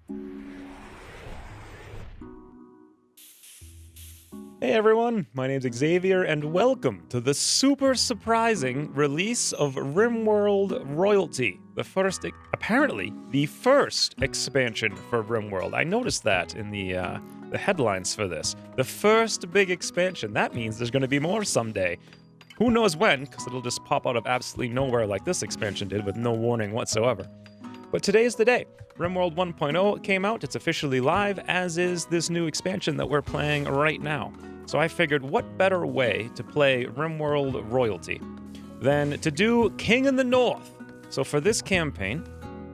Hey everyone, my name's Xavier, and welcome to the super surprising release of Rimworld Royalty. Apparently, the first expansion for Rimworld. I noticed that in the headlines for this. The first big expansion. That means there's going to be more someday. Who knows when, because it'll just pop out of absolutely nowhere like this expansion did with no warning whatsoever. But today's the day. Rimworld 1.0 came out, it's officially live, as is this new expansion that we're playing right now. So I figured what better way to play Rimworld Royalty than to do King in the North. So for this campaign,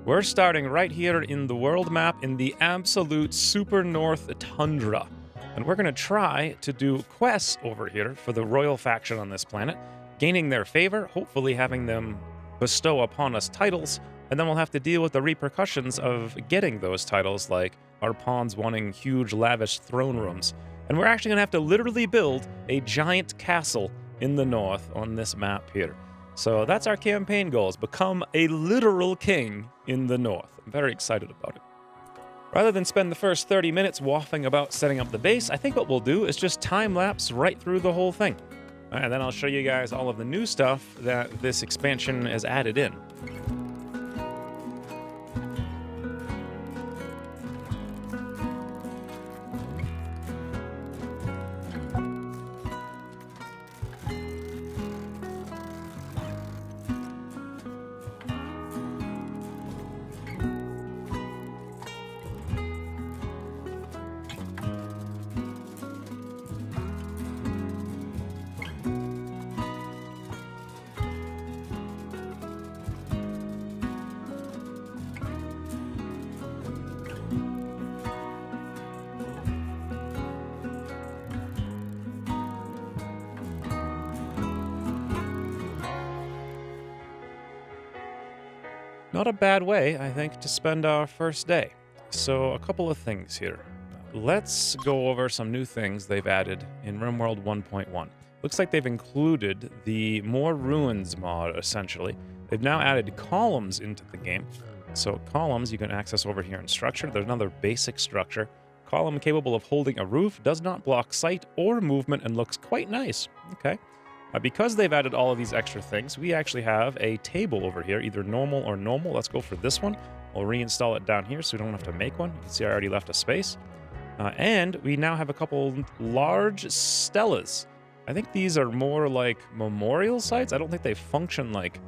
we're starting right here in the world map in the absolute super north tundra. And we're going to try to do quests over here for the royal faction on this planet, gaining their favor, hopefully having them bestow upon us titles, and then we'll have to deal with the repercussions of getting those titles, like our pawns wanting huge, lavish throne rooms. And we're actually going to have to literally build a giant castle in the north on this map here. So that's our campaign goals, become a literal king in the north. I'm very excited about it. Rather than spend the first 30 minutes waffling about setting up the base, I think what we'll do is just time-lapse right through the whole thing. And then I'll show you guys all of the new stuff that this expansion has added in. Not a bad way, I think, to spend our first day. So a couple of things here. Let's go over some new things they've added in Rimworld 1.1. Looks like they've included the More Ruins mod, essentially. They've now added columns into the game. So columns you can access over here in structure. There's another basic structure. Column capable of holding a roof, does not block sight or movement, and looks quite nice. Okay. Because they've added all of these extra things, we actually have a table over here, either normal or normal. Let's go for this one. We'll reinstall it down here so we don't have to make one. You can see I already left a space. And we now have a couple large stelas. I think these are more like memorial sites. I don't think they function like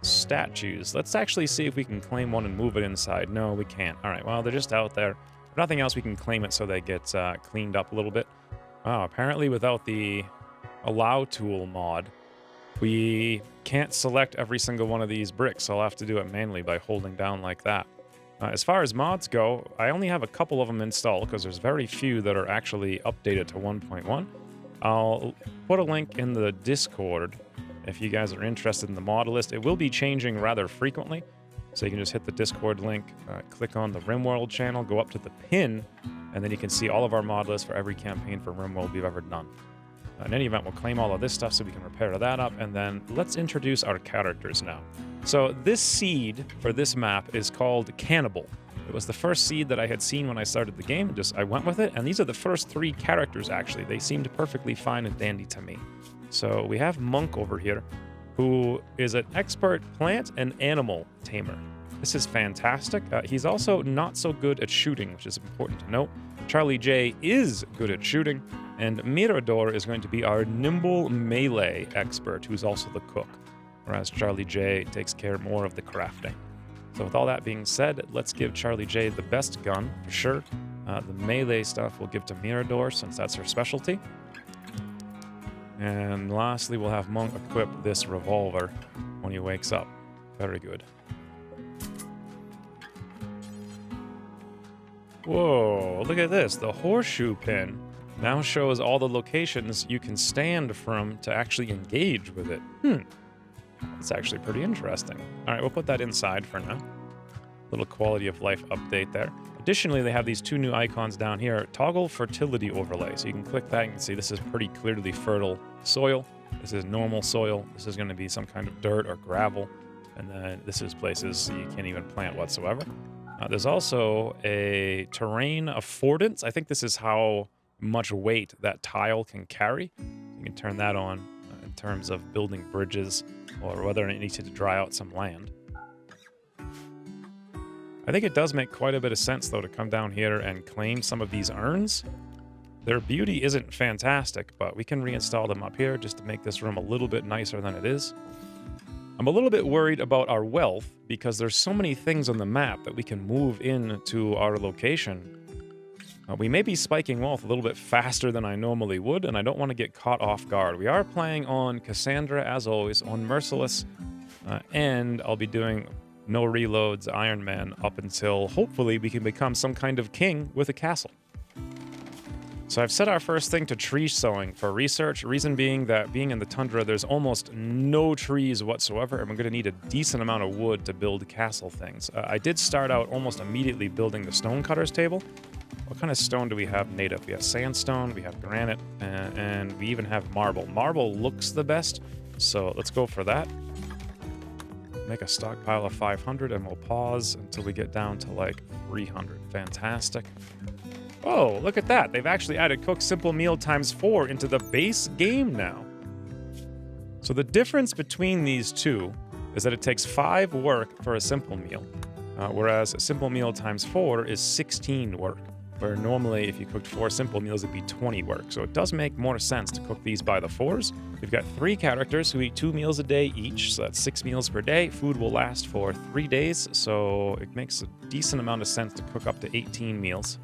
statues. Let's actually see if we can claim one and move it inside. No, we can't. All right, well, they're just out there. If nothing else, we can claim it so they get cleaned up a little bit. Oh, apparently without the allow tool mod, we can't select every single one of these bricks, so I'll have to do it manually by holding down like that. As far as mods go, I only have a couple of them installed because there's very few that are actually updated to 1.1. I'll put a link in the Discord if you guys are interested in the mod list. It will be changing rather frequently, so you can just hit the Discord link, click on the Rimworld channel, go up to the pin, and then you can see all of our mod lists for every campaign for Rimworld we've ever done. In any event, we'll claim all of this stuff so we can repair that up, and then let's introduce our characters now. So this seed for this map is called Cannibal. It was the first seed that I had seen when I started the game, I went with it, and these are the first 3 characters, actually. They seemed perfectly fine and dandy to me. So we have Monk over here, who is an expert plant and animal tamer. This is fantastic. He's also not so good at shooting, which is important to note. Charlie J is good at shooting, and Mirador is going to be our nimble melee expert, who's also the cook, whereas Charlie J takes care more of the crafting. So with all that being said, let's give Charlie J the best gun, for sure. The melee stuff we'll give to Mirador, since that's her specialty. And lastly, we'll have Monk equip this revolver when he wakes up. Very good. Whoa, look at this. The horseshoe pin now shows all the locations you can stand from to actually engage with it. That's actually pretty interesting. All right, we'll put that inside for now. Little quality of life update there. Additionally, they have these 2 new icons down here. Toggle fertility overlay. So you can click that and you can see this is pretty clearly fertile soil. This is normal soil. This is going to be some kind of dirt or gravel. And then this is places you can't even plant whatsoever. There's also a terrain affordance. I think this is how much weight that tile can carry. You can turn that on in terms of building bridges or whether it needs to dry out some land. I think it does make quite a bit of sense, though, to come down here and claim some of these urns. Their beauty isn't fantastic, but we can reinstall them up here just to make this room a little bit nicer than it is. I'm a little bit worried about our wealth because there's so many things on the map that we can move into our location. We may be spiking wealth a little bit faster than I normally would, and I don't want to get caught off guard. We are playing on Cassandra, as always, on Merciless, and I'll be doing no reloads Iron Man up until, hopefully, we can become some kind of king with a castle. So I've set our first thing to tree sowing for research, reason being that being in the tundra, there's almost no trees whatsoever, and we're going to need a decent amount of wood to build castle things. I did start out almost immediately building the stonecutters table. What kind of stone do we have native? We have sandstone, we have granite, and we even have marble. Marble looks the best, so let's go for that. Make a stockpile of 500, and we'll pause until we get down to like 300. Fantastic. Oh, look at that. They've actually added Cook Simple Meal ×4 into the base game now. So the difference between these two is that it takes 5 work for a simple meal, whereas a simple meal ×4 is 16 work, where normally if you cooked 4 simple meals, it'd be 20 work. So it does make more sense to cook these by the 4s. We've got 3 characters who eat 2 meals a day each, so that's 6 meals per day. Food will last for 3 days, so it makes a decent amount of sense to cook up to 18 meals.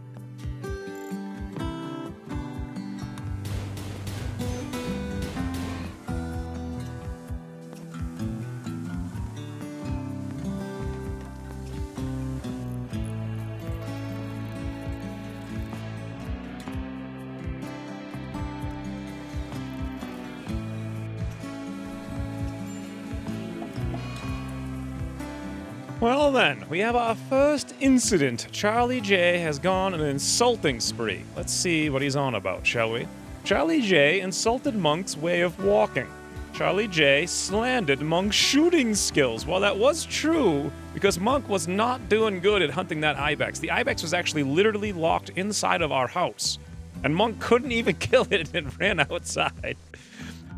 Well then, we have our first incident. Charlie J has gone on an insulting spree. Let's see what he's on about, shall we? Charlie J insulted Monk's way of walking. Charlie J slandered Monk's shooting skills. Well, that was true, because Monk was not doing good at hunting that ibex. The ibex was actually literally locked inside of our house, and Monk couldn't even kill it and ran outside.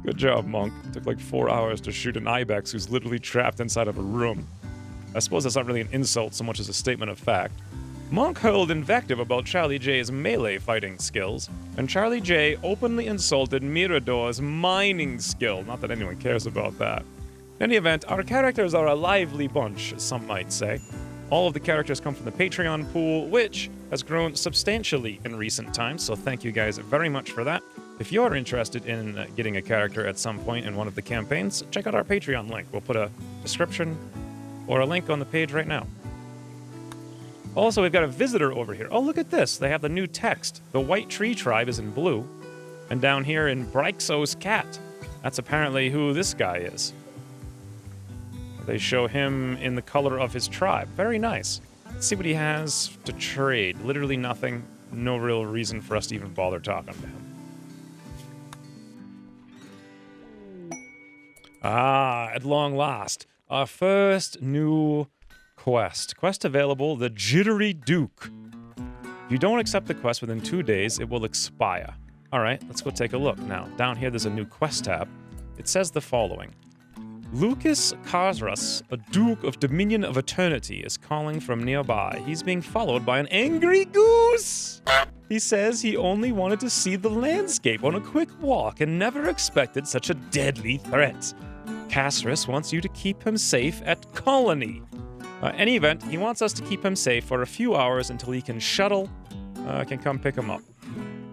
Good job, Monk. It took like 4 hours to shoot an ibex who's literally trapped inside of a room. I suppose that's not really an insult so much as a statement of fact. Monk hurled invective about Charlie J's melee fighting skills, and Charlie J openly insulted Mirador's mining skill. Not that anyone cares about that. In any event, our characters are a lively bunch, some might say. All of the characters come from the Patreon pool, which has grown substantially in recent times, so thank you guys very much for that. If you're interested in getting a character at some point in one of the campaigns, check out our Patreon link. We'll put a description or a link on the page right now. Also, we've got a visitor over here. Oh, look at this. They have the new text. The White Tree Tribe is in blue. And down here in Bryxo's cat. That's apparently who this guy is. They show him in the color of his tribe. Very nice. Let's see what he has to trade. Literally nothing. No real reason for us to even bother talking to him. Ah, at long last. Our first new quest. Quest available, the Jittery Duke. If you don't accept the quest within 2 days, it will expire. Alright, let's go take a look. Now, down here there's a new quest tab. It says the following. Lucas Karsrus, a Duke of Dominion of Eternity, is calling from nearby. He's being followed by an angry goose! He says he only wanted to see the landscape on a quick walk and never expected such a deadly threat. Casrus wants you to keep him safe at Colony. Any event, he wants us to keep him safe for a few hours until he can can come pick him up.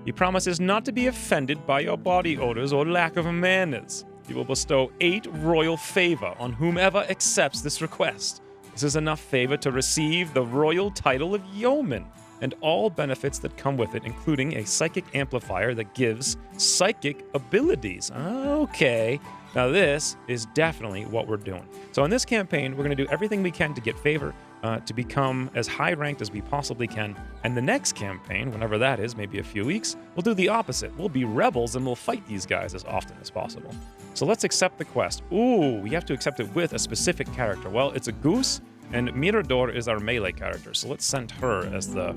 He promises not to be offended by your body odors or lack of manners. He will bestow 8 royal favor on whomever accepts this request. This is enough favor to receive the royal title of yeoman and all benefits that come with it, including a psychic amplifier that gives psychic abilities. Okay. Now this is definitely what we're doing. So in this campaign, we're going to do everything we can to get favor, to become as high ranked as we possibly can. And the next campaign, whenever that is, maybe a few weeks, we'll do the opposite. We'll be rebels and we'll fight these guys as often as possible. So let's accept the quest. Ooh, we have to accept it with a specific character. Well, it's a goose, And Mirador is our melee character, so let's send her as the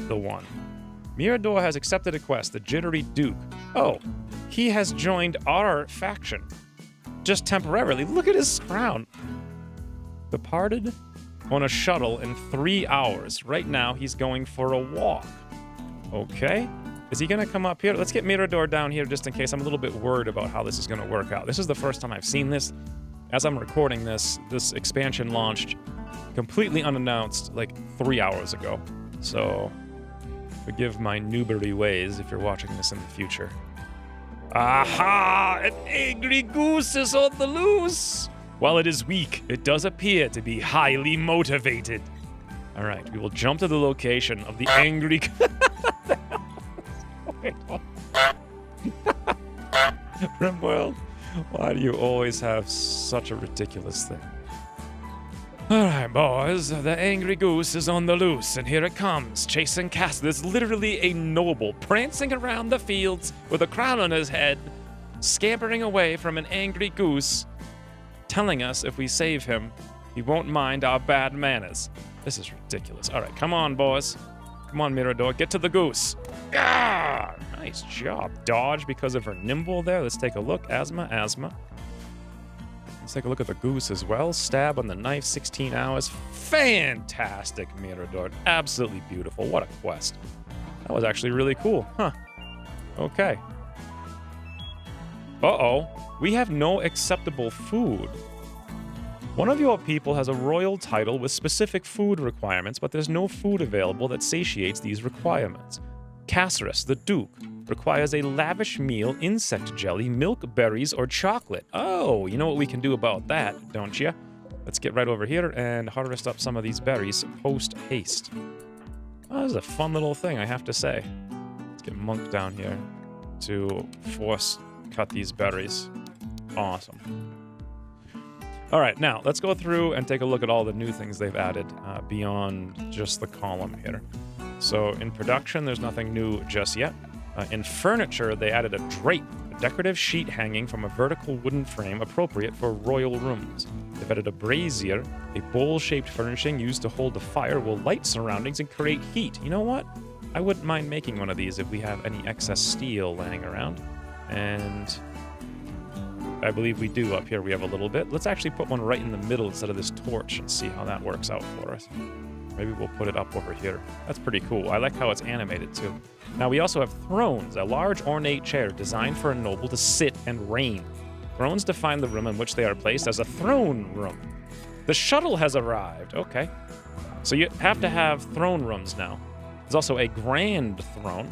one. Mirador has accepted a quest, the Jittery Duke. Oh, he has joined our faction. Just temporarily. Look at his crown. Departed on a shuttle in 3 hours. Right now, he's going for a walk. Okay. Is he going to come up here? Let's get Mirador down here just in case. I'm a little bit worried about how this is going to work out. This is the first time I've seen this. As I'm recording this expansion launched completely unannounced like 3 hours ago. So forgive my noobery ways if you're watching this in the future. Aha! An angry goose is on the loose! While it is weak, it does appear to be highly motivated. All right, we will jump to the location of the angry... Rimworld, why do you always have such a ridiculous thing? All right, boys, the angry goose is on the loose, and here it comes, chasing Cass. There's literally a noble prancing around the fields with a crown on his head, scampering away from an angry goose, telling us if we save him, he won't mind our bad manners. This is ridiculous. All right, come on, boys. Come on, Mirador, get to the goose. Ah, nice job. Dodge because of her nimble there. Let's take a look. Asthma. Let's take a look at the goose as well. Stab on the knife, 16 hours. Fantastic, Mirador. Absolutely beautiful. What a quest. That was actually really cool. Huh. Okay. Uh-oh. We have no acceptable food. One of your people has a royal title with specific food requirements, but there's no food available that satiates these requirements. Casserus, the Duke, requires a lavish meal, insect jelly, milk, berries, or chocolate. Oh, you know what we can do about that, don't you? Let's get right over here and harvest up some of these berries post-haste. Oh, this is a fun little thing, I have to say. Let's get Monk down here to force cut these berries. Awesome. All right, now let's go through and take a look at all the new things they've added beyond just the column here. So in production, there's nothing new just yet. In furniture, they added a drape, a decorative sheet hanging from a vertical wooden frame appropriate for royal rooms. They've added a brazier, a bowl-shaped furnishing used to hold the fire will light surroundings and create heat. You know what? I wouldn't mind making one of these if we have any excess steel laying around. And I believe we do up here. We have a little bit. Let's actually put one right in the middle instead of this torch and see how that works out for us. Maybe we'll put it up over here. That's pretty cool. I like how it's animated too. Now we also have thrones, a large ornate chair designed for a noble to sit and reign. Thrones define the room in which they are placed as a throne room. The shuttle has arrived. Okay. So you have to have throne rooms now. There's also a grand throne.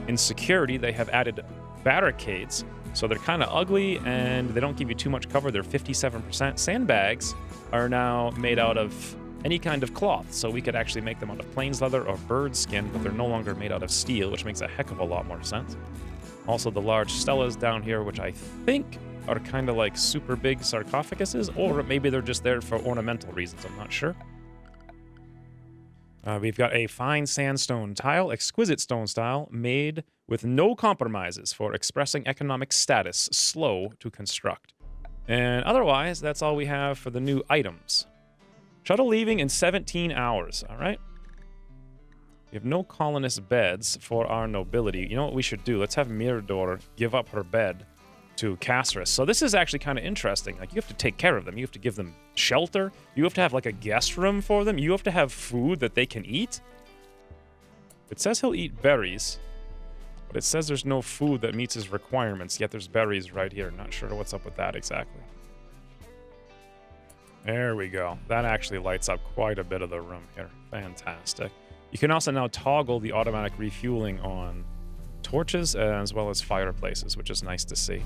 In security, they have added barricades. So they're kind of ugly and they don't give you too much cover. They're 57%. Sandbags are now made out of any kind of cloth. So we could actually make them out of plains leather or bird skin, but they're no longer made out of steel, which makes a heck of a lot more sense. Also the large stelas down here, which I think are kind of like super big sarcophaguses, or maybe they're just there for ornamental reasons. I'm not sure. We've got a fine sandstone tile, exquisite stone style, made with no compromises for expressing economic status, slow to construct. And otherwise, that's all we have for the new items. Shuttle leaving in 17 hours, all right? We have no colonist beds for our nobility. You know what we should do? Let's have Mirador give up her bed to Casserus. So this is actually kind of interesting. Like, you have to take care of them. You have to give them shelter. You have to have, like, a guest room for them. You have to have food that they can eat. It says he'll eat berries, but it says there's no food that meets his requirements, yet there's berries right here. Not sure what's up with that exactly. There we go. That actually lights up quite a bit of the room here. Fantastic. You can also now toggle the automatic refueling on torches as well as fireplaces, which is nice to see.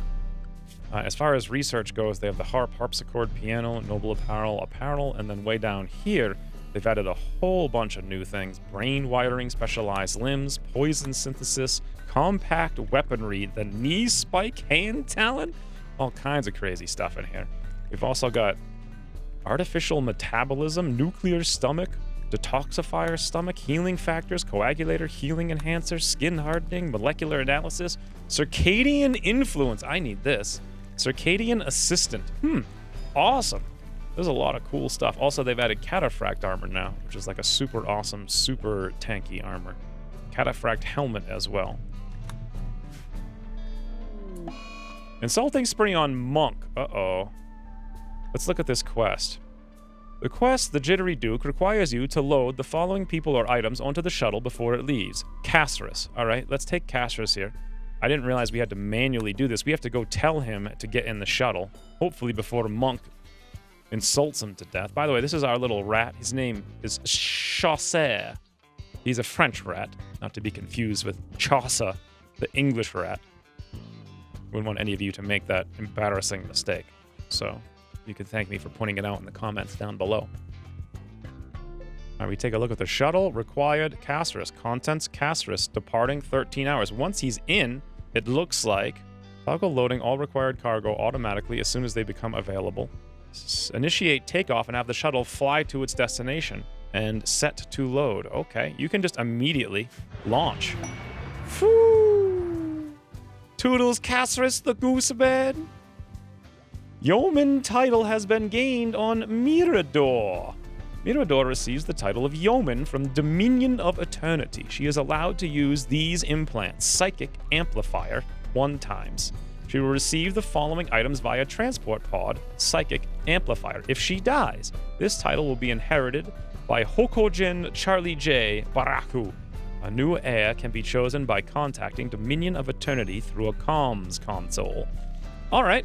As far as research goes, they have the harp, harpsichord, piano, noble apparel, and then way down here, they've added a whole bunch of new things. Brain wiring, specialized limbs, poison synthesis, compact weaponry, the knee spike, hand talon, all kinds of crazy stuff in here. We've also got artificial metabolism, nuclear stomach, detoxifier stomach, healing factors, coagulator, healing enhancer, skin hardening, molecular analysis, circadian influence. I need this. Circadian assistant. Awesome. There's a lot of cool stuff. Also, they've added cataphract armor now, which is like a super awesome, super tanky armor. Cataphract helmet as well. Insulting spree on monk. Uh-oh. Let's look at this quest. The quest, the Jittery Duke, requires you to load the following people or items onto the shuttle before it leaves. Castorus. All right, let's take Castorus here. I didn't realize we had to manually do this. We have to go tell him to get in the shuttle, hopefully before Monk insults him to death. By the way, this is our little rat. His name is Chaucer. He's a French rat, not to be confused with Chaucer, the English rat. Wouldn't want any of you to make that embarrassing mistake. So you can thank me for pointing it out in the comments down below. All right, we take a look at the shuttle. Required Castorus. Contents Castorus. Departing 13 hours. Once he's in, it looks like toggle loading all required cargo automatically as soon as they become available. Initiate takeoff and have the shuttle fly to its destination and set to load. Okay, you can just immediately launch. Whew. Toodles Castorus the Goosebed. Yeoman title has been gained on Mirador. Mirador receives the title of Yeoman from Dominion of Eternity. She is allowed to use these implants, Psychic Amplifier, 1 times. She will receive the following items via Transport Pod, Psychic Amplifier. If she dies, this title will be inherited by Hokojin Charlie J. Baraku. A new heir can be chosen by contacting Dominion of Eternity through a comms console. All right.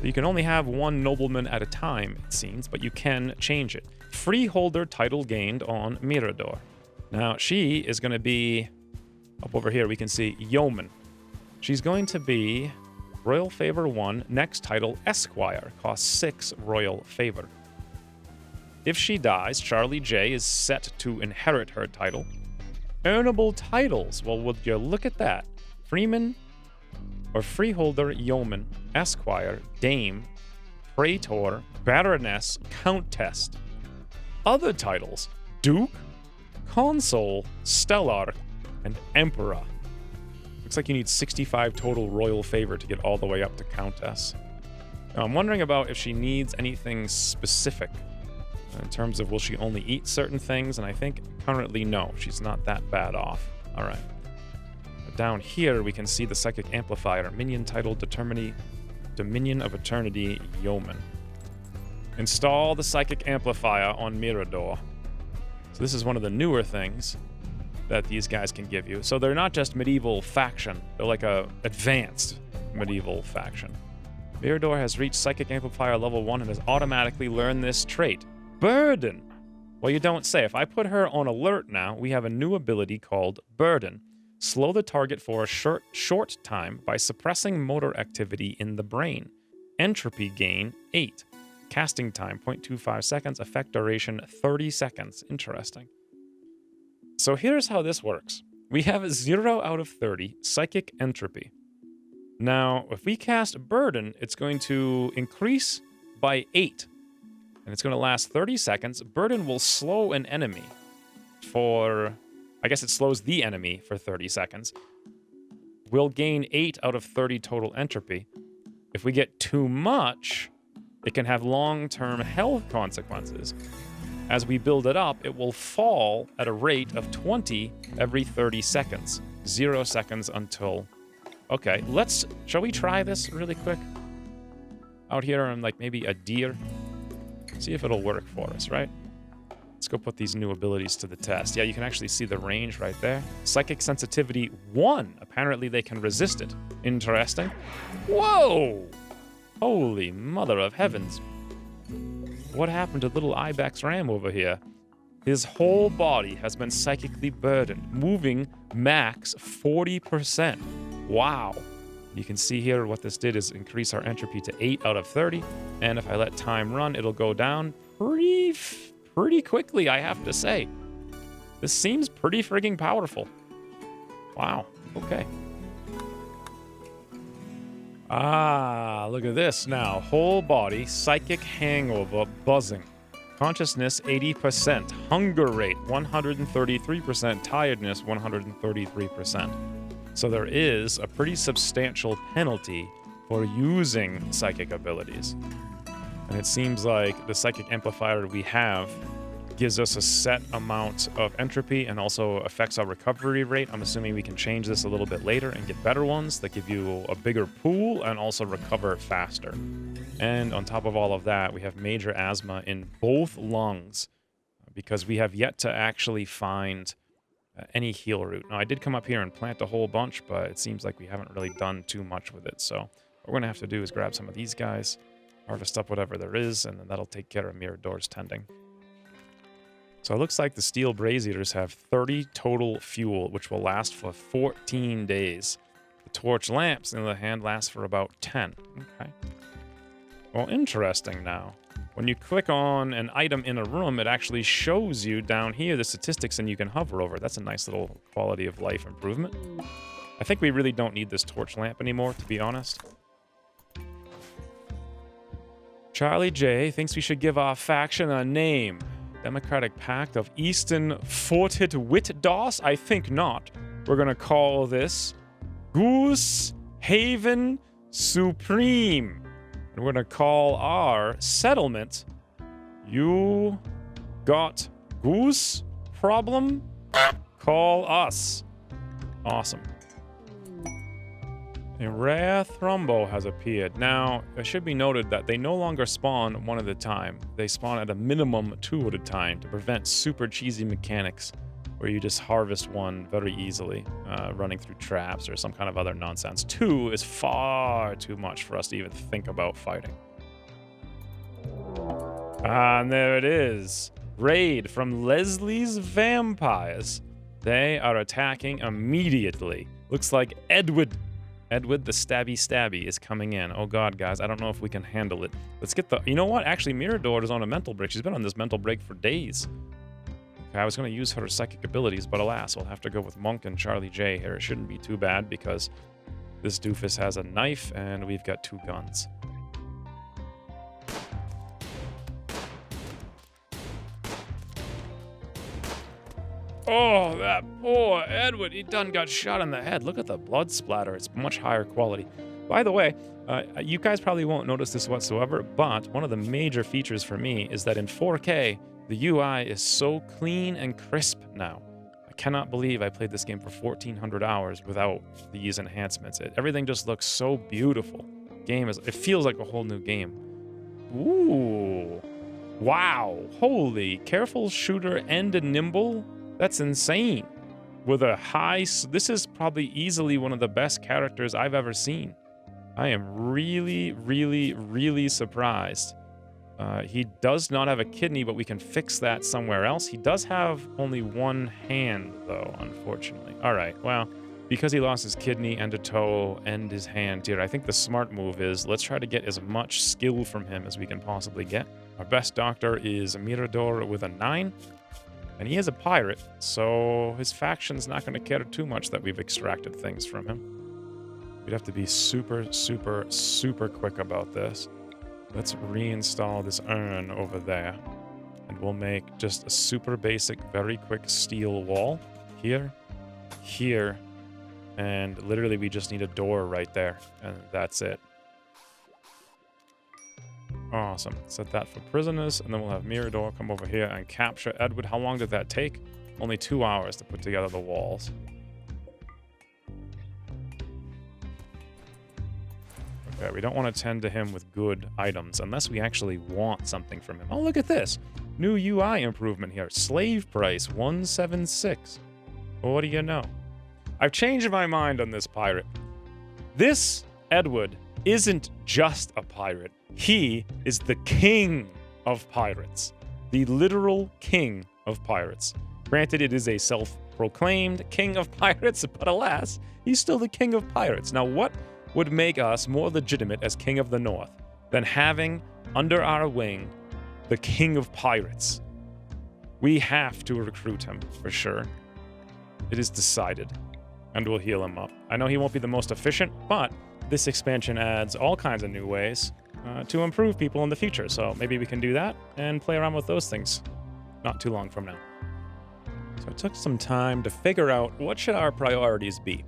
You can only have 1 nobleman at a time, it seems, but you can change it. Freeholder title gained on Mirador. Now, she is going to be, up over here we can see Yeoman. She's going to be Royal Favor 1, next title Esquire, costs 6 Royal Favor. If she dies, Charlie J is set to inherit her title. Earnable titles, well, would you look at that? Freeman, or Freeholder, Yeoman, Esquire, Dame, Praetor, Baroness, Countess. Other titles, Duke, Consul, Stellar, and Emperor. Looks like you need 65 total royal favor to get all the way up to Countess. Now, I'm wondering about if she needs anything specific in terms of will she only eat certain things, and I think currently no, she's not that bad off. All right. Down here, we can see the Psychic Amplifier, Minion title, Dominion of Eternity, Yeoman. Install the Psychic Amplifier on Mirador. So this is one of the newer things that these guys can give you. So they're not just medieval faction, they're like a advanced medieval faction. Mirador has reached Psychic Amplifier level 1 and has automatically learned this trait. Burden! Well, you don't say. If I put her on alert now, we have a new ability called Burden. Slow the target for a short time by suppressing motor activity in the brain. Entropy gain 8. Casting time 0.25 seconds. Effect duration 30 seconds. Interesting. So here's how this works. We have 0 out of 30 psychic entropy. Now, if we cast Burden, it's going to increase by 8. And it's going to last 30 seconds. Burden will slow an enemy for... I guess it slows the enemy for 30 seconds. We'll gain 8 out of 30 total entropy. If we get too much, it can have long-term health consequences. As we build it up, it will fall at a rate of 20 every 30 seconds. 0 seconds until... Okay, shall we try this really quick? Out here on, like, maybe a deer. See if it'll work for us, right? Let's go put these new abilities to the test. Yeah, you can actually see the range right there. Psychic sensitivity 1. Apparently they can resist it. Interesting. Whoa! Holy mother of heavens. What happened to little Ibex Ram over here? His whole body has been psychically burdened, moving max 40%. Wow. You can see here what this did is increase our entropy to 8 out of 30. And if I let time run, it'll go down pretty quickly, I have to say. This seems pretty frigging powerful. Wow. Okay. Ah, look at this now. Whole body, psychic hangover, buzzing. Consciousness, 80%. Hunger rate, 133%. Tiredness, 133%. So there is a pretty substantial penalty for using psychic abilities. And it seems like the psychic amplifier we have gives us a set amount of entropy and also affects our recovery rate. I'm assuming we can change this a little bit later and get better ones that give you a bigger pool and also recover faster. And on top of all of that, we have major asthma in both lungs because we have yet to actually find any heal root. Now, I did come up here and plant a whole bunch, but it seems like we haven't really done too much with it. So what we're going to have to do is grab some of these guys, harvest up whatever there is, and then that'll take care of Mirador's tending. So it looks like the steel braziers have 30 total fuel, which will last for 14 days. The torch lamps, on the other hand, last for about 10. Okay. Well, interesting now. When you click on an item in a room, it actually shows you down here the statistics and you can hover over. That's a nice little quality of life improvement. I think we really don't need this torch lamp anymore, to be honest. Charlie J thinks we should give our faction a name. Democratic Pact of Eastern Fortit Witdos? I think not. We're gonna call this Goose Haven Supreme. And we're gonna call our settlement You Got Goose Problem? Call us. Awesome. A rare Thrumbo has appeared. Now, it should be noted that they no longer spawn one at a time. They spawn at a minimum 2 at a time to prevent super cheesy mechanics where you just harvest one very easily, running through traps or some kind of other nonsense. 2 is far too much for us to even think about fighting. And there it is. Raid from Leslie's Vampires. They are attacking immediately. Looks like Edward the stabby is coming in. Oh god, guys, I don't know if we can handle it. Let's get the... You know what? Actually, Mirador is on a mental break. She's been on this mental break for days. Okay, I was going to use her psychic abilities, but alas, we'll have to go with Monk and Charlie J here. It shouldn't be too bad because this doofus has a knife and we've got 2 guns. Oh, that poor Edward. He done got shot in the head. Look at the blood splatter. It's much higher quality. By the way, you guys probably won't notice this whatsoever, but one of the major features for me is that in 4K, the UI is so clean and crisp now. I cannot believe I played this game for 1,400 hours without these enhancements. Everything just looks so beautiful. It feels like a whole new game. Ooh. Wow. Holy. Careful shooter and a nimble. That's insane. With a high... This is probably easily one of the best characters I've ever seen. I am really, really, really surprised. He does not have a kidney, but we can fix that somewhere else. He does have only 1 hand, though, unfortunately. All right, well, because he lost his kidney and a toe and his hand here, I think the smart move is let's try to get as much skill from him as we can possibly get. Our best doctor is Mirador with a 9. And he is a pirate, so his faction's not going to care too much that we've extracted things from him. We'd have to be super, super, super quick about this. Let's reinstall this urn over there. And we'll make just a super basic, very quick steel wall. Here, here, and literally we just need a door right there. And that's it. Awesome. Set that for prisoners, and then we'll have Mirador come over here and capture Edward. How long did that take? Only 2 hours to put together the walls. Okay, we don't want to tend to him with good items unless we actually want something from him. Oh, look at this. New UI improvement here. Slave price, 176. Well, what do you know? I've changed my mind on this pirate. This Edward isn't just a pirate. He is the king of pirates. The literal king of pirates. Granted, it is a self-proclaimed king of pirates, but alas, he's still the king of pirates. Now, what would make us more legitimate as king of the North than having under our wing the king of pirates? We have to recruit him, for sure. It is decided. And we'll heal him up. I know he won't be the most efficient, but this expansion adds all kinds of new ways to improve people in the future. So maybe we can do that and play around with those things not too long from now. So it took some time to figure out what should our priorities be.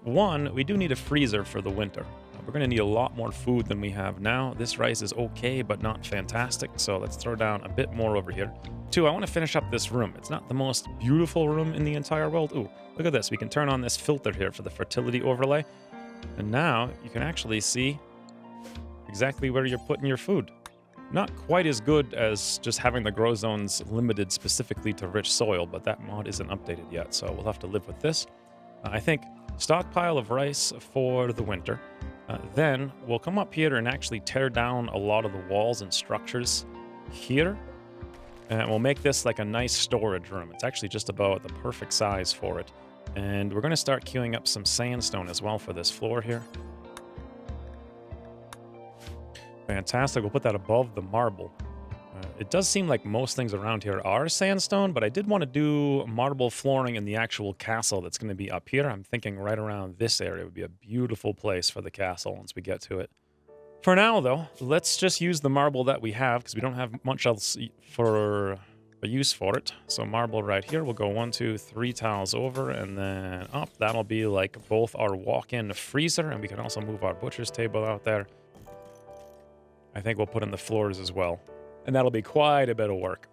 1, we do need a freezer for the winter we're going to need a lot more food than we have now. This rice is okay, but not fantastic. So let's throw down a bit more over here. 2, I want to finish up this room. It's not the most beautiful room in the entire world. Ooh, look at this. We can turn on this filter here for the fertility overlay. And now you can actually see exactly where you're putting your food. Not quite as good as just having the grow zones limited specifically to rich soil, but that mod isn't updated yet, so we'll have to live with this. I think stockpile of rice for the winter. Then we'll come up here and actually tear down a lot of the walls and structures here. And we'll make this like a nice storage room. It's actually just about the perfect size for it. And we're going to start queuing up some sandstone as well for this floor here. Fantastic. We'll put that above the marble. It does seem like most things around here are sandstone, but I did want to do marble flooring in the actual castle that's going to be up here. I'm thinking right around this area would be a beautiful place for the castle once we get to it. For now, though, let's just use the marble that we have because we don't have much else for a use for it. So marble right here. We'll go 1, 2, 3 tiles over and then up. That'll be like both our walk-in freezer, and we can also move our butcher's table out there. I think we'll put in the floors as well. And that'll be quite a bit of work.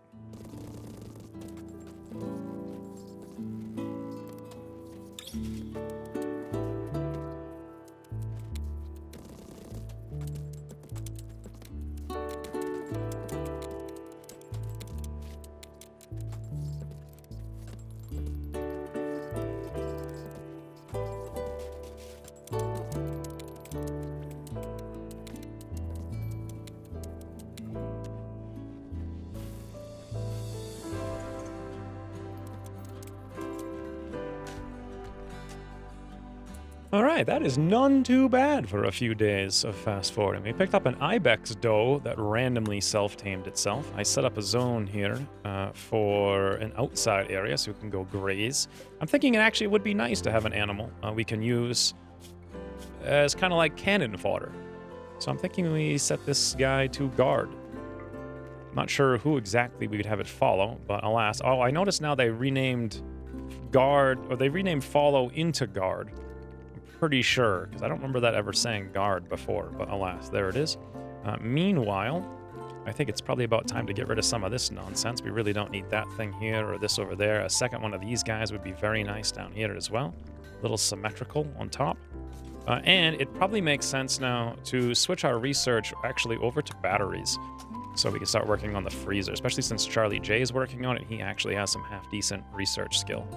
Alright, that is none too bad for a few days of fast forwarding. We picked up an ibex doe that randomly self-tamed itself. I set up a zone here for an outside area so we can go graze. I'm thinking it actually would be nice to have an animal we can use as kind of like cannon fodder. So I'm thinking we set this guy to guard. I'm not sure who exactly we would have it follow, but alas. Oh, I noticed now they renamed guard, or they renamed follow into guard. Pretty sure, because I don't remember that ever saying guard before, but alas, there it is. Meanwhile, I think it's probably about time to get rid of some of this nonsense. We really don't need that thing here or this over there. A second one of these guys would be very nice down here as well. A little symmetrical on top. And it probably makes sense now to switch our research actually over to batteries so we can start working on the freezer, especially since Charlie J is working on it. He actually has some half-decent research skill.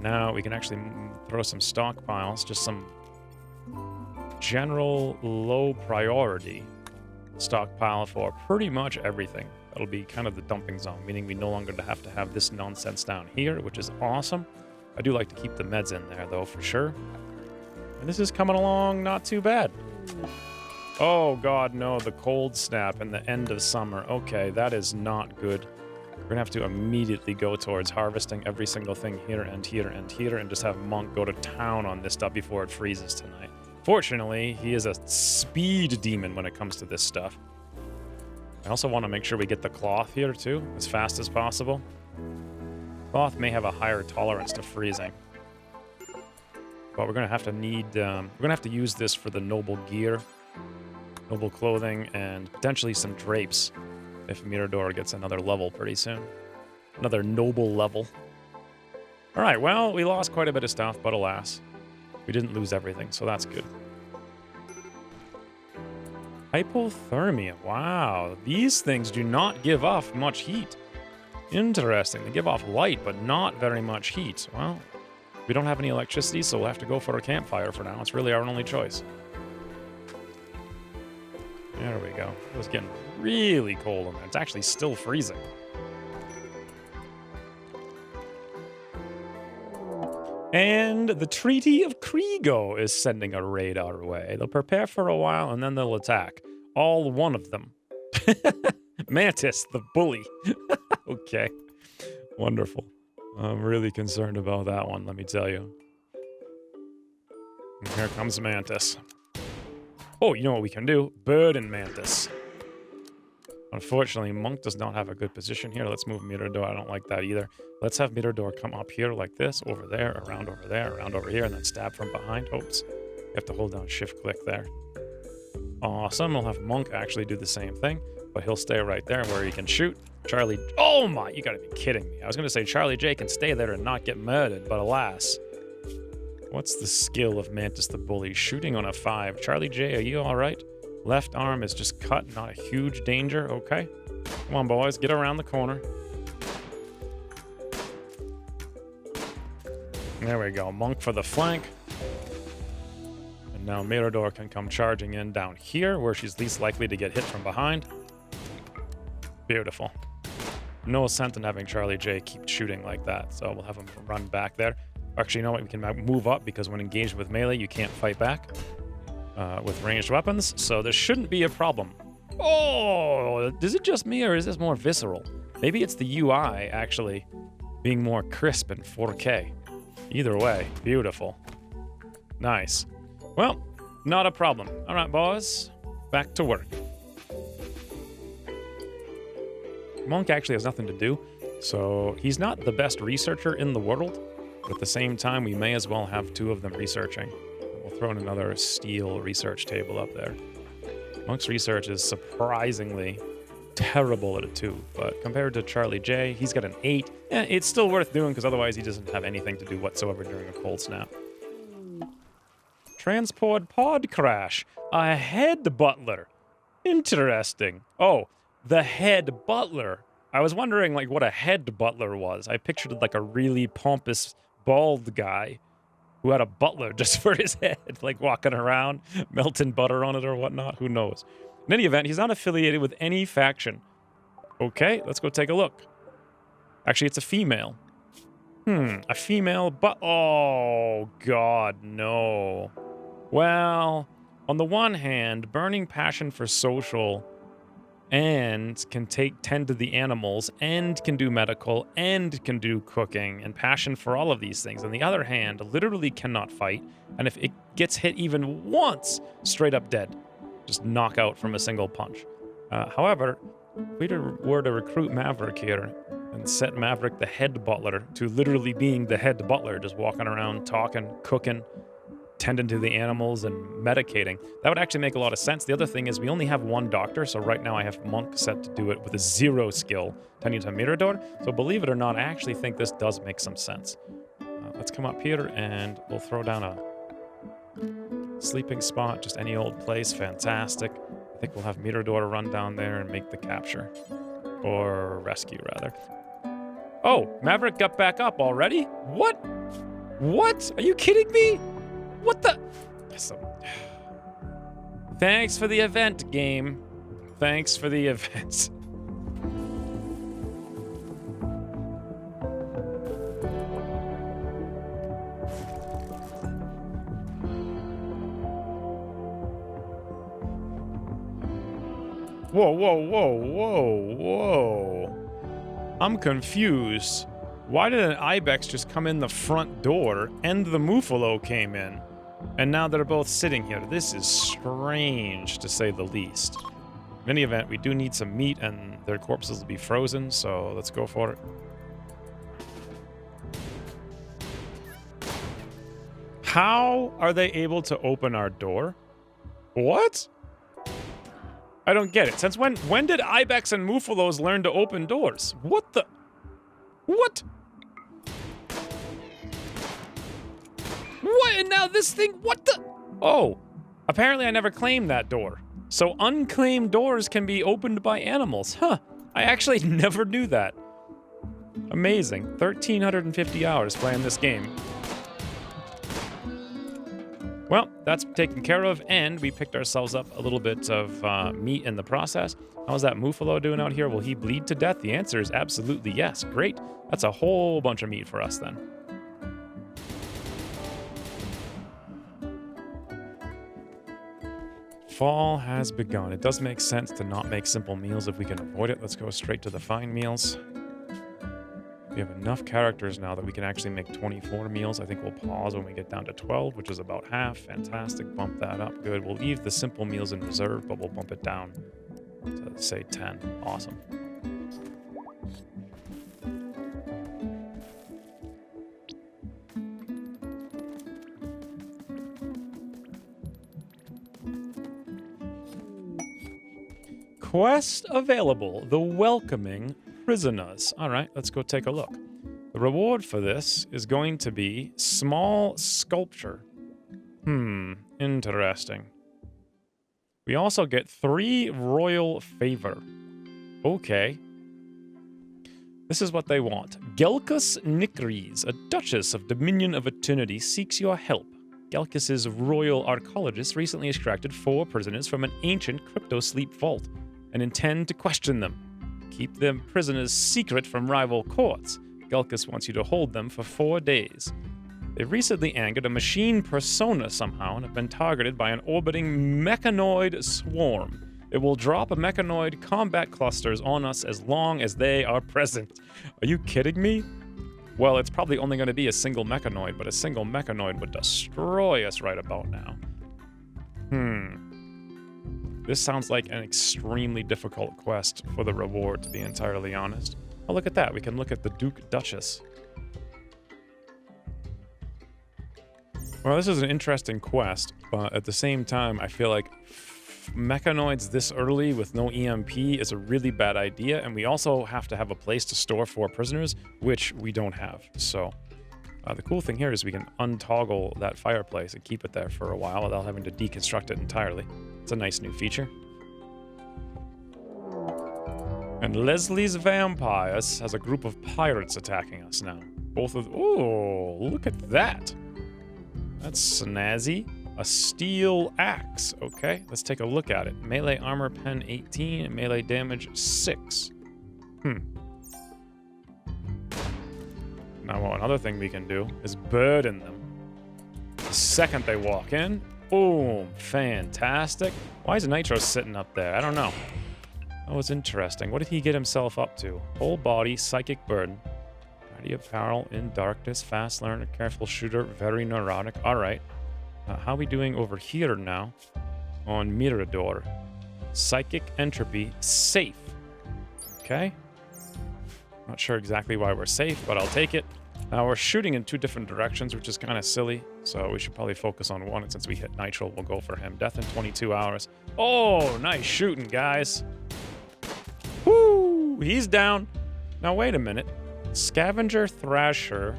Now we can actually throw some stockpiles, just some general low priority stockpile for pretty much everything. That'll be kind of the dumping zone, meaning we no longer have to have this nonsense down here, which is awesome. I do like to keep the meds in there, though, for sure. And this is coming along not too bad. Oh, God, no, the cold snap and the end of summer. Okay, that is not good. We're going to have to immediately go towards harvesting every single thing here and here and here and just have Monk go to town on this stuff before it freezes tonight. Fortunately, he is a speed demon when it comes to this stuff. I also want to make sure we get the cloth here, too, as fast as possible. Cloth may have a higher tolerance to freezing. But we're going to have to use this for the noble gear, noble clothing, and potentially some drapes. If Mirador gets another level pretty soon. Another noble level. Alright, well, we lost quite a bit of stuff, but alas. We didn't lose everything, so that's good. Hypothermia. Wow. These things do not give off much heat. Interesting. They give off light, but not very much heat. Well, we don't have any electricity, so we'll have to go for a campfire for now. It's really our only choice. There we go. It was getting really cold in there. It's actually still freezing. And the Treaty of Kriego is sending a raid our way. They'll prepare for a while and then they'll attack. All one of them. Mantis, the bully. Okay. Wonderful. I'm really concerned about that one, let me tell you. And here comes Mantis. Oh, you know what we can do? Bird and Mantis. Unfortunately, Monk does not have a good position here. Let's move Mirador. I don't like that either. Let's have Mirador come up here like this, over there, around over here, and then stab from behind. Oops. You have to hold down shift-click there. Awesome. We'll have Monk actually do the same thing, but he'll stay right there where he can shoot. Charlie... Oh my, you gotta be kidding me. I was gonna say Charlie J can stay there and not get murdered, but alas. What's the skill of Mantis the Bully? Shooting on a 5. Charlie J, are you alright? Left arm is just cut, not a huge danger. Okay. Come on, boys. Get around the corner. There we go. Monk for the flank. And now Mirador can come charging in down here, where she's least likely to get hit from behind. Beautiful. No sense in having Charlie J keep shooting like that, so we'll have him run back there. Actually, you know what? We can move up, because when engaged with melee, you can't fight back with ranged weapons, so this shouldn't be a problem. Oh, is it just me, or is this more visceral? Maybe it's the UI actually being more crisp in 4K. Either way, beautiful. Nice. Well, not a problem. All right, boys, back to work. Monk actually has nothing to do, so he's not the best researcher in the world, but at the same time, we may as well have 2 of them researching. We'll throw in another steel research table up there. Monk's research is surprisingly terrible at a 2, but compared to Charlie J, he's got an 8. It's still worth doing, because otherwise he doesn't have anything to do whatsoever during a cold snap. Transport pod crash. A head butler. Interesting. Oh, the head butler. I was wondering, like, what a head butler was. I pictured like a really pompous, bald guy who had a butler just for his head, like walking around, melting butter on it or whatnot. Who knows? In any event, he's not affiliated with any faction. Okay, let's go take a look. Actually, it's a female. A female oh, God, no. Well, on the one hand, burning passion for social and can tend to the animals, and can do medical, and can do cooking, and passion for all of these things. On the other hand, literally cannot fight, and if it gets hit even once, straight up dead. Just knock out from a single punch. However, if we were to recruit Maverick here, and set Maverick the head butler to literally being the head butler, just walking around, talking, cooking, tending to the animals and medicating. That would actually make a lot of sense. The other thing is we only have 1 doctor, so right now I have Monk set to do it with a 0 skill, tending to Mirador. So believe it or not, I actually think this does make some sense. Let's come up here and we'll throw down a sleeping spot, just any old place. Fantastic. I think we'll have Mirador run down there and make the capture. Or rescue, rather. Oh, Maverick got back up already? What? What? Are you kidding me? What the? Thanks for the event, game. Thanks for the event. Whoa, whoa, whoa, whoa, whoa. I'm confused. Why did an ibex just come in the front door and the Muffalo came in? And now they're both sitting here. This is strange, to say the least. In any event, we do need some meat, and their corpses will be frozen, so let's go for it. How are they able to open our door? What? I don't get it. Since when did ibex and Muffalos learn to open doors? What the? What? What? And now this thing, what the? Oh, apparently I never claimed that door. So unclaimed doors can be opened by animals. Huh, I actually never knew that. Amazing. 1,350 hours playing this game. Well, that's taken care of, and we picked ourselves up a little bit of meat in the process. How's that Muffalo doing out here? Will he bleed to death? The answer is absolutely yes. Great. That's a whole bunch of meat for us then. Fall has begun. It does make sense to not make simple meals if we can avoid it. Let's go straight to the fine meals. We have enough characters now that we can actually make 24 meals. I think we'll pause when we get down to 12, which is about half. Fantastic. Bump that up. Good. We'll leave the simple meals in reserve, but we'll bump it down to, say, 10. Awesome. Quest available. The welcoming prisoners. All right, let's go take a look. The reward for this is going to be small sculpture. Interesting. We also get 3 royal favor. Okay. This is what they want. Gelkus Nikries, a duchess of Dominion of Eternity, seeks your help. Gelkus's royal archaeologists recently extracted 4 prisoners from an ancient crypto-sleep vault and intend to question them. Keep them prisoners secret from rival courts. Gelkus wants you to hold them for 4 days. They recently angered a machine persona somehow and have been targeted by an orbiting mechanoid swarm. It will drop a mechanoid combat clusters on us as long as they are present. Are you kidding me? Well, it's probably only going to be a single mechanoid, but a single mechanoid would destroy us right about now. This sounds like an extremely difficult quest for the reward, to be entirely honest. Oh, look at that. We can look at the Duke Duchess. Well, this is an interesting quest, but at the same time, I feel like mechanoids this early with no EMP is a really bad idea, and we also have to have a place to store 4 prisoners, which we don't have. So the cool thing here is we can untoggle that fireplace and keep it there for a while without having to deconstruct it entirely. It's a nice new feature. And Leslie's Vampires has a group of pirates attacking us now. Both of... Oh, look at that. That's snazzy. A steel axe. Okay, let's take a look at it. Melee armor pen 18, melee damage 6. Now, another thing we can do is burden them. The second they walk in, boom, fantastic. Why is Nitro sitting up there? I don't know. That was interesting. What did he get himself up to? Whole body, psychic burden. Ready apparel, in darkness, fast learner, careful shooter, very neurotic. All right. How are we doing over here now on Mirador? Psychic entropy, safe. Okay. Not sure exactly why we're safe, but I'll take it. Now we're shooting in 2 different directions, which is kind of silly. So we should probably focus on one. And since we hit Nitro, we'll go for him. Death in 22 hours. Oh, nice shooting, guys. Woo! He's down. Now wait a minute. Scavenger Thrasher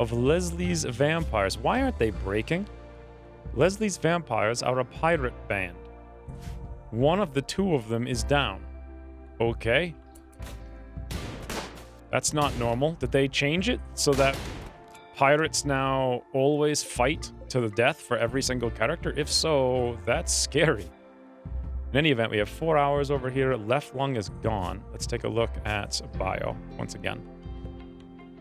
of Leslie's Vampires. Why aren't they breaking? Leslie's Vampires are a pirate band. One of the 2 of them is down. Okay. That's not normal. Did they change it so that pirates now always fight to the death for every single character? If so, that's scary. In any event, we have 4 hours over here. Left lung is gone. Let's take a look at bio once again.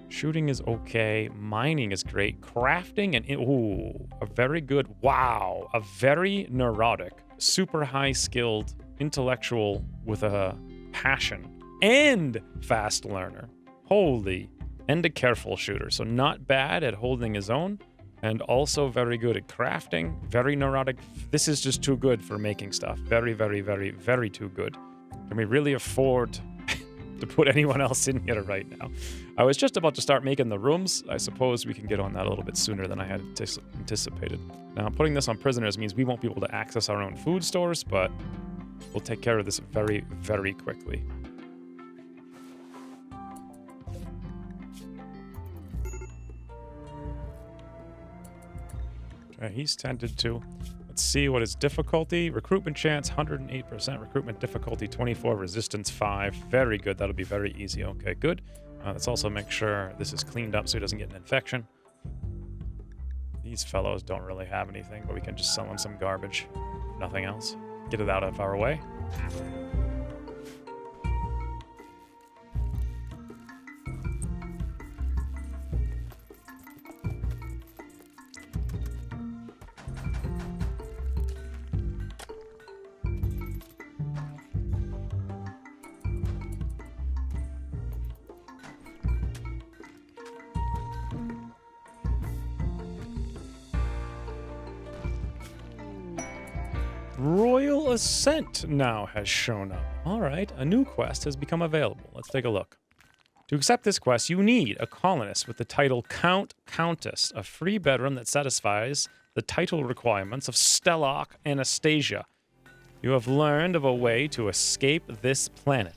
Shooting is okay. Mining is great. Crafting and... Ooh, a very good... Wow. A very neurotic, super high-skilled intellectual with a passion and fast learner. Holy. And a careful shooter. So not bad at holding his own and also very good at crafting. Very neurotic. This is just too good for making stuff. Very, very, very, very too good. Can we really afford... to put anyone else in here right now? I was just about to start making the rooms. I suppose we can get on that a little bit sooner than I had anticipated. Now, putting this on prisoners means we won't be able to access our own food stores, but we'll take care of this very, very quickly. Okay, he's tended to. Let's see what is difficulty. Recruitment chance, 108%. Recruitment difficulty, 24. Resistance, 5. Very good. That'll be very easy. Okay, good. Let's also make sure this is cleaned up so he doesn't get an infection. These fellows don't really have anything, but we can just sell them some garbage. Nothing else. Get it out of our way. Royal Ascent now has shown up. All right, a new quest has become available. Let's take a look. To accept this quest, you need a colonist with the title Count/Countess, a free bedroom that satisfies the title requirements of Stellarch Anastasia. You have learned of a way to escape this planet.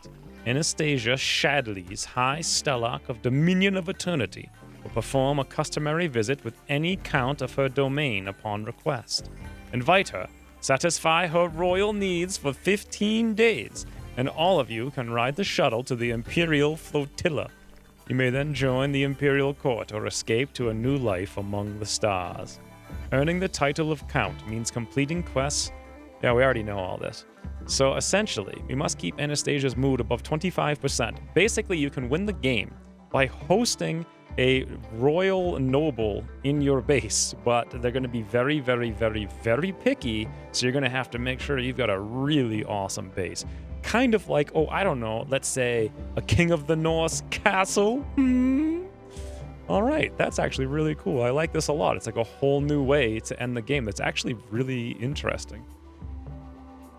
Anastasia Shadley's High Stellarch of Dominion of Eternity will perform a customary visit with any count of her domain upon request. Invite her, satisfy her royal needs for 15 days, and all of you can ride the shuttle to the Imperial Flotilla. You may then join the Imperial Court or escape to a new life among the stars. Earning the title of Count means completing quests. Yeah, we already know all this. So essentially, we must keep Anastasia's mood above 25%. Basically, you can win the game by hosting a royal noble in your base, but they're going to be very, very, very, very picky, so you're going to have to make sure you've got a really awesome base. Kind of like, oh, I don't know, let's say a King of the Norse castle? All right, that's actually really cool. I like this a lot. It's like a whole new way to end the game. That's actually really interesting.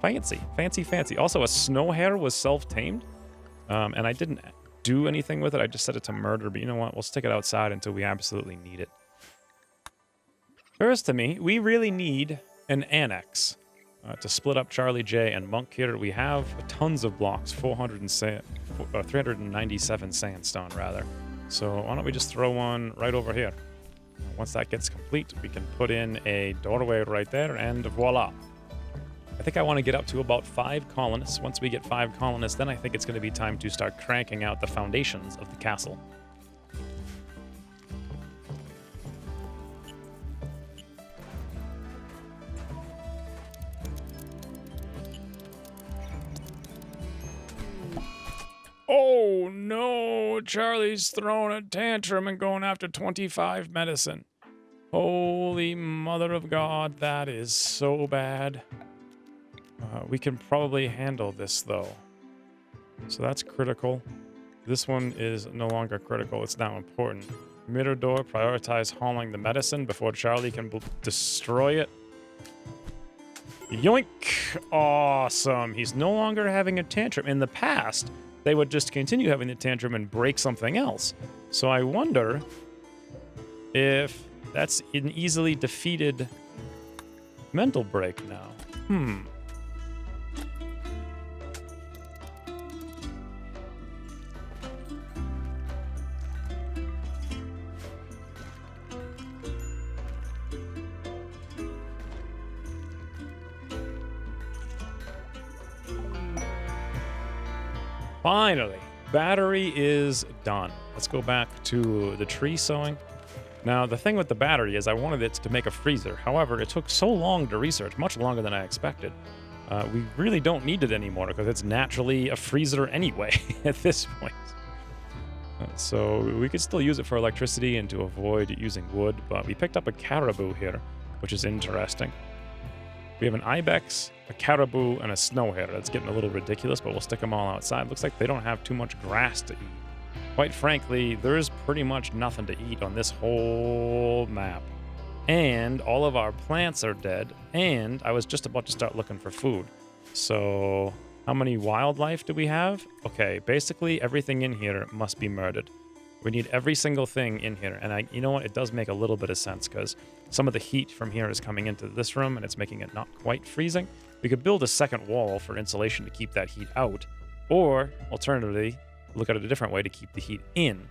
Fancy, fancy, fancy. Also, a snow hare was self-tamed, and I didn't do anything with it. I just set it to murder, but you know what? We'll stick it outside until we absolutely need it. First to me, we really need an annex to split up Charlie J and Monk here. We have tons of blocks, 397 sandstone, rather. So why don't we just throw one right over here? Once that gets complete, we can put in a doorway right there, and voila. I think I want to get up to about 5 colonists. Once we get 5 colonists, then I think it's going to be time to start cranking out the foundations of the castle. Oh no, Charlie's throwing a tantrum and going after 25 medicine. Holy mother of God, that is so bad. We can probably handle this, though. So that's critical. This one is no longer critical. It's now important. Mirador, prioritize hauling the medicine before Charlie can destroy it. Yoink! Awesome. He's no longer having a tantrum. In the past, they would just continue having the tantrum and break something else. So I wonder if that's an easily defeated mental break now. Finally, battery is done. Let's go back to the tree sowing. Now, the thing with the battery is I wanted it to make a freezer. However, it took so long to research, much longer than I expected. We really don't need it anymore because it's naturally a freezer anyway at this point. So we could still use it for electricity and to avoid using wood, but we picked up a caribou here, which is interesting. We have an ibex, a caribou, and a snow hare. That's getting a little ridiculous, but we'll stick them all outside. Looks like they don't have too much grass to eat. Quite frankly, there's pretty much nothing to eat on this whole map. And all of our plants are dead, and I was just about to start looking for food. So how many wildlife do we have? Okay, basically everything in here must be murdered. We need every single thing in here. And you know what? It does make a little bit of sense because some of the heat from here is coming into this room and it's making it not quite freezing. We could build a second wall for insulation to keep that heat out. Or, alternatively, look at it a different way to keep the heat in.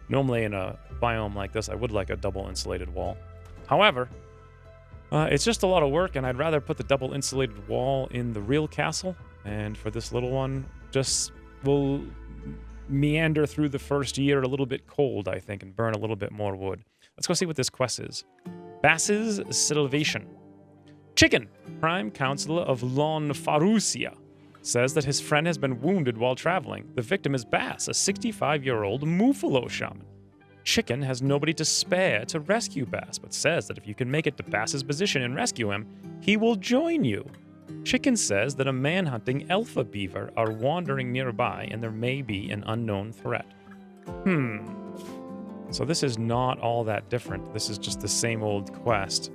Normally in a biome like this, I would like a double insulated wall. However, it's just a lot of work and I'd rather put the double insulated wall in the real castle. And for this little one, just we'll meander through the first year a little bit cold, I think, and burn a little bit more wood. Let's go see what this quest is. Bass's Salvation. Chicken, Prime Counselor of Lon Farusia, says that his friend has been wounded while traveling. The victim is Bass, a 65-year-old Muffalo shaman. Chicken has nobody to spare to rescue Bass, but says that if you can make it to Bass's position and rescue him, he will join you. Chicken says that a man-hunting alpha beaver are wandering nearby and there may be an unknown threat. So this is not all that different. This is just the same old quest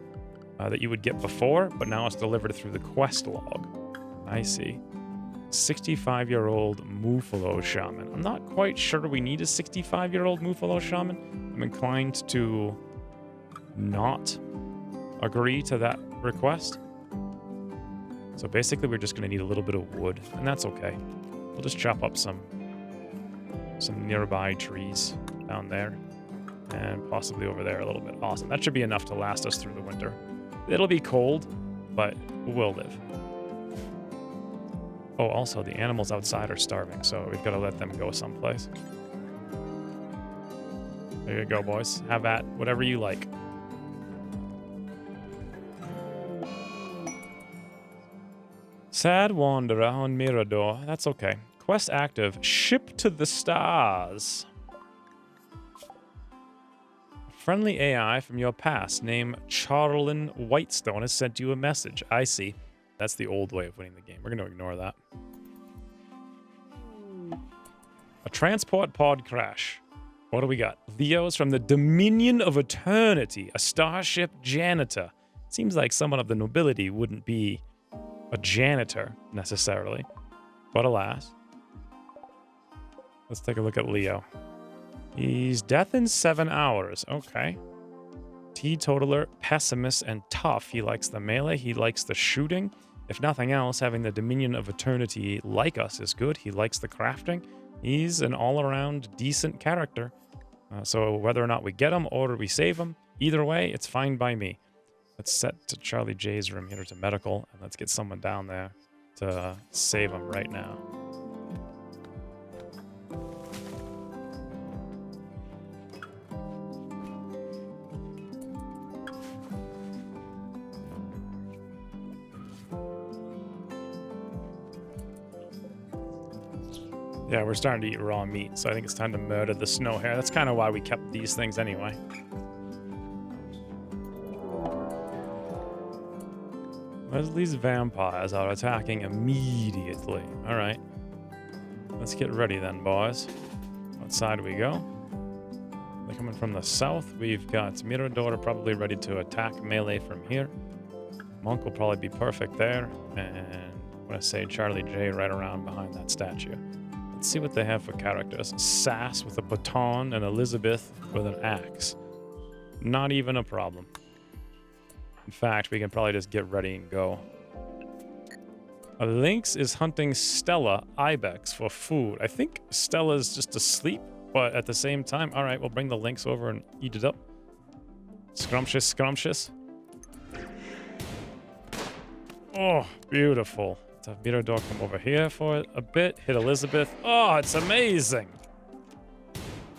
that you would get before, but now it's delivered through the quest log. I see. 65-year-old Muffalo shaman. I'm not quite sure we need a 65-year-old Muffalo shaman. I'm inclined to not agree to that request. So basically, we're just going to need a little bit of wood, and that's okay. We'll just chop up some nearby trees down there, and possibly over there a little bit. Awesome. That should be enough to last us through the winter. It'll be cold, but we'll live. Oh, also, the animals outside are starving, so we've got to let them go someplace. There you go, boys. Have at whatever you like. Sad wanderer on Mirador. That's okay. Quest active. Ship to the stars. Friendly AI from your past named Charlin Whitestone has sent you a message. I see. That's the old way of winning the game. We're going to ignore that. A transport pod crash. What do we got? Leo's from the Dominion of Eternity, a starship janitor. Seems like someone of the nobility wouldn't be a janitor necessarily, but alas. Let's take a look at Leo. He's death in 7 hours. Okay. Teetotaler, pessimist, and tough. He likes the melee. He likes the shooting. If nothing else, having the Dominion of Eternity like us is good. He likes the crafting. He's an all-around decent character. So whether or not we get him or we save him, either way, it's fine by me. Let's set to Charlie J's room here to medical, and let's get someone down there to save him right now. Yeah, we're starting to eat raw meat, so I think it's time to murder the snow hare. That's kind of why we kept these things anyway. Leslie's vampires are attacking immediately. All right. Let's get ready then, boys. Outside we go. They're coming from the south. We've got Mirador probably ready to attack melee from here. Monk will probably be perfect there. And I'm going to say Charlie J right around behind that statue. Let's see what they have for characters. Sass with a baton and Elizabeth with an axe. Not even a problem. In fact, we can probably just get ready and go. A lynx is hunting Stella Ibex for food. I think Stella's just asleep, but at the same time, all right, we'll bring the lynx over and eat it up. Scrumptious, scrumptious. Oh, beautiful. Let's have Mirador come over here for a bit. Hit Elizabeth. Oh, it's amazing.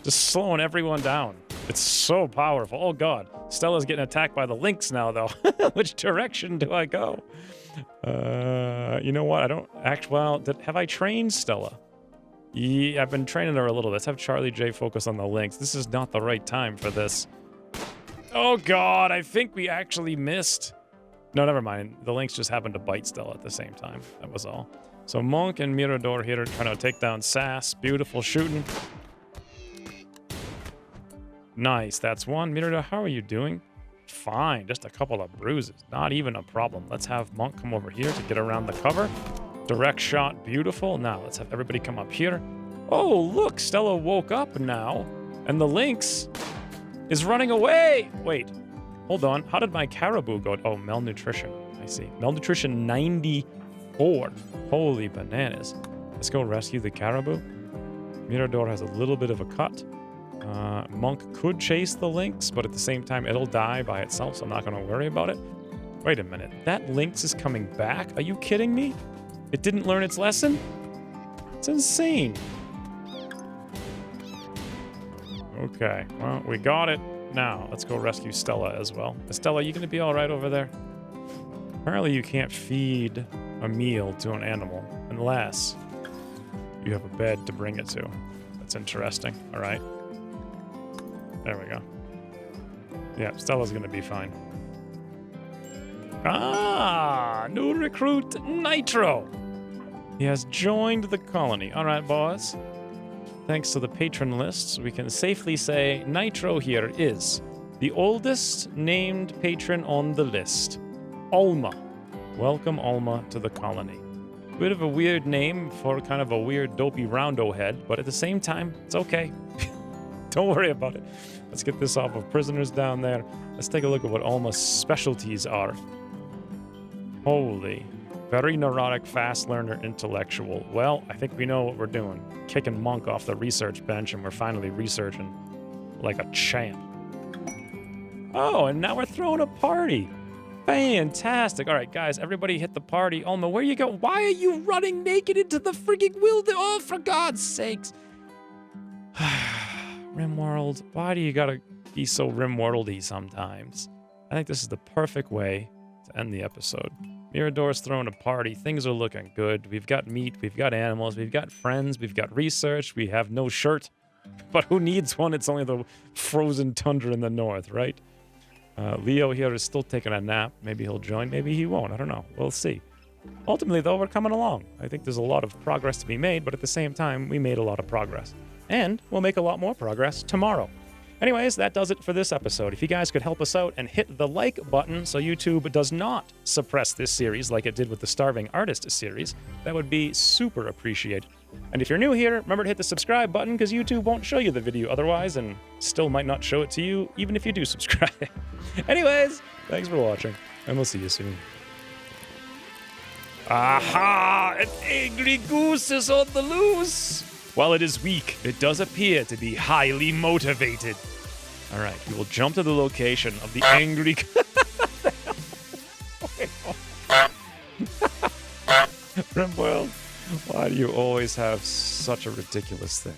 Just slowing everyone down. It's so powerful. Oh, God. Stella's getting attacked by the lynx now, though. Which direction do I go? You know what? I don't actually... Well, have I trained Stella? Yeah, I've been training her a little. Let's have Charlie J focus on the lynx. This is not the right time for this. Oh, God. I think we actually missed. No, never mind. The lynx just happened to bite Stella at the same time. That was all. So Monk and Mirador here are trying to take down Sass. Beautiful shooting. Nice. That's one. Mirador, how are you doing? Fine. Just a couple of bruises. Not even a problem. Let's have Monk come over here to get around the cover. Direct shot. Beautiful. Now, let's have everybody come up here. Oh, look. Stella woke up now. And the lynx is running away. Wait. Hold on. How did my caribou go? Oh, malnutrition. I see. Malnutrition 94. Holy bananas. Let's go rescue the caribou. Mirador has a little bit of a cut. Monk could chase the lynx, but at the same time, it'll die by itself, so I'm not going to worry about it. Wait a minute. That lynx is coming back? Are you kidding me? It didn't learn its lesson? It's insane. Okay. Well, we got it. Now, let's go rescue Stella as well. Stella, you going to be all right over there? Apparently, you can't feed a meal to an animal unless you have a bed to bring it to. That's interesting. All right. There we go. Yeah, Stella's going to be fine. Ah, new recruit Nitro. He has joined the colony. All right, boys. Thanks to the patron lists, we can safely say Nitro here is the oldest named patron on the list. Alma. Welcome, Alma, to the colony. Bit of a weird name for kind of a weird dopey roundo head, but at the same time, it's okay. Don't worry about it. Let's get this off of prisoners down there. Let's take a look at what Alma's specialties are. Holy. Very neurotic, fast learner, intellectual. Well, I think we know what we're doing. Kicking Monk off the research bench, and we're finally researching like a champ. Oh, and now we're throwing a party. Fantastic. All right, guys, everybody hit the party. Alma, where you go? Why are you running naked into the freaking wilderness? Oh, for God's sakes. Rimworld, why do you gotta be so Rimworldy sometimes? I think this is the perfect way to end the episode. Mirador's throwing a party. Things are looking good. We've got meat. We've got animals. We've got friends. We've got research. We have no shirt. But who needs one? It's only the frozen tundra in the north, right? Leo here is still taking a nap. Maybe he'll join. Maybe he won't. I don't know. We'll see. Ultimately, though, we're coming along. I think there's a lot of progress to be made, but at the same time, we made a lot of progress. And we'll make a lot more progress tomorrow. Anyways, that does it for this episode. If you guys could help us out and hit the like button so YouTube does not suppress this series like it did with the Starving Artist series, that would be super appreciated. And if you're new here, remember to hit the subscribe button because YouTube won't show you the video otherwise and still might not show it to you even if you do subscribe. Anyways, thanks for watching and we'll see you soon. Aha! An angry goose is on the loose! While it is weak, it does appear to be highly motivated. All right, we will jump to the location of the angry... Rimworld, why do you always have such a ridiculous thing?